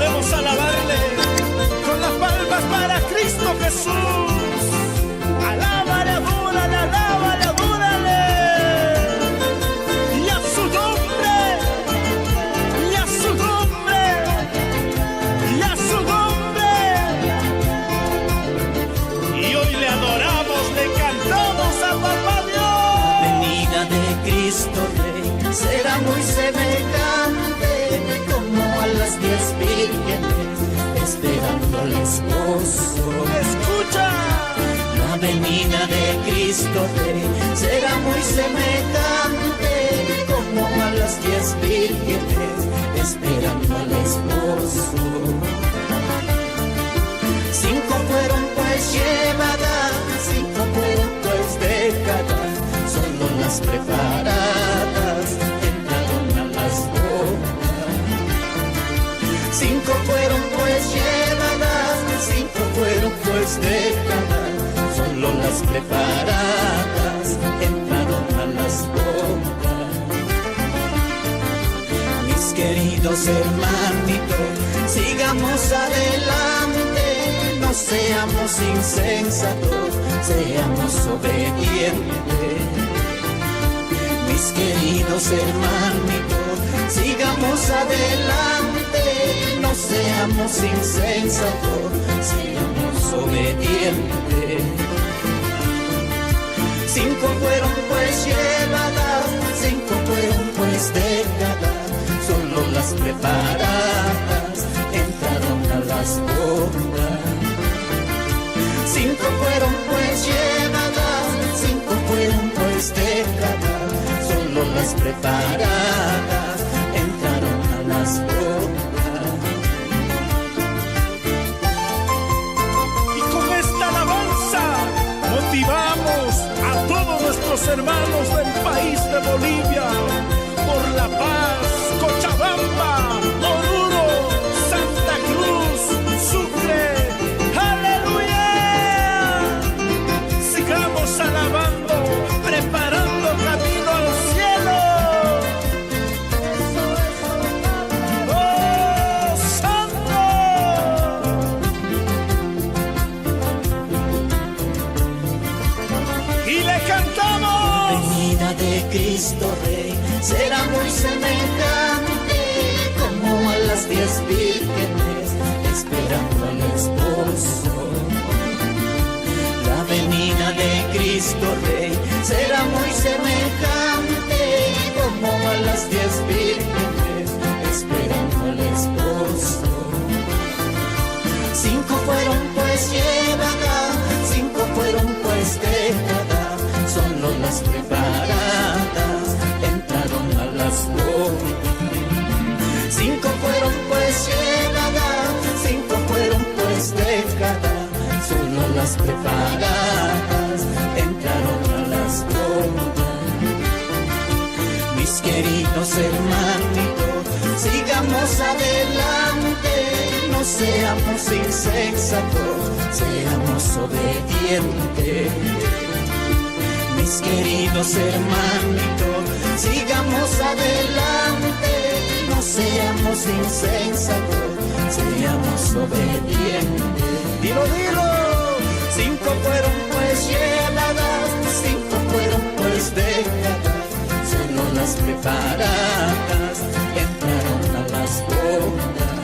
podemos alabarle con las palmas para Cristo Jesús. Alábale, adórale, alábale, adórale. Y a su nombre, y a su nombre, y a su nombre. Y hoy le adoramos, le cantamos a Papá Dios. La venida de Cristo Rey será muy semejante como a las 10 vírgenes esperando al esposo. Escucha. La venida de Cristo Rey será muy semejante como a las 10 vírgenes esperando al esposo. 5 fueron pues llevadas, 5 fueron pues dejadas, solo las preparadas entraron a las bodas. 5 fueron pues llevadas, 5 fueron pues dejadas, solo las preparadas entraron a las bodas. Mis queridos hermanitos, sigamos adelante, no seamos insensatos, seamos obedientes. Mis queridos hermanitos, sigamos adelante, no seamos insensatos, seamos obedientes. 5 fueron pues llevadas, 5 fueron pues dejadas, solo las preparadas entraron a las bodas. 5 fueron pues llevadas, 5 fueron pues dejadas, solo las preparadas entraron a las bodas. Y con esta alabanza motivamos a todos nuestros hermanos del país de Bolivia por la paz, Cochabamba, Oruro, Santa Cruz, Sucre. ¡Aleluya! Sigamos alabando, preparando camino al cielo. ¡Oh, Santo! Y le cantamos. La venida de Cristo Rey será muy semejante como a las 10 vírgenes esperando al esposo. La venida de Cristo Rey será muy semejante como a las 10 vírgenes esperando al esposo. 5 fueron pues llevadas, 5 fueron pues dejadas, solo las preparadas entraron a las bodas. 5 fueron pues llevadas, 5 fueron pues dejadas, solo las preparadas entraron a las bodas. Mis queridos hermanitos, sigamos adelante, no seamos insensatos, seamos obedientes. Mis queridos hermanitos, sigamos adelante, no seamos insensatos, seamos obedientes. Dilo, dilo. 5 fueron pues llevadas, 5 fueron pues dejadas, solo las preparadas entraron a las bodas.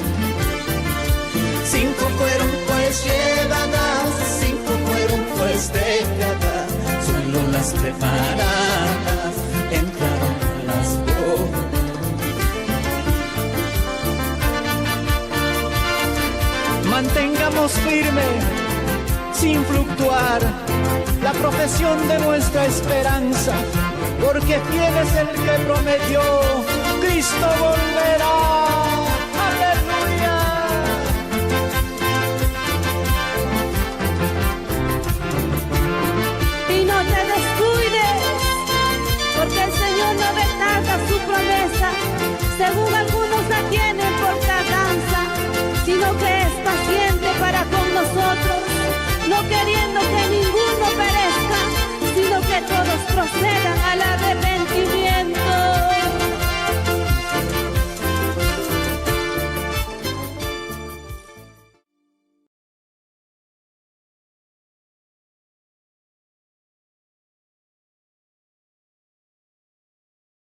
5 fueron pues llevadas, 5 fueron pues dejadas, solo las preparadas entraron a las bodas. Mantengamos firme, sin fluctuar, la profesión de nuestra esperanza, porque fiel es el que prometió, Cristo volverá.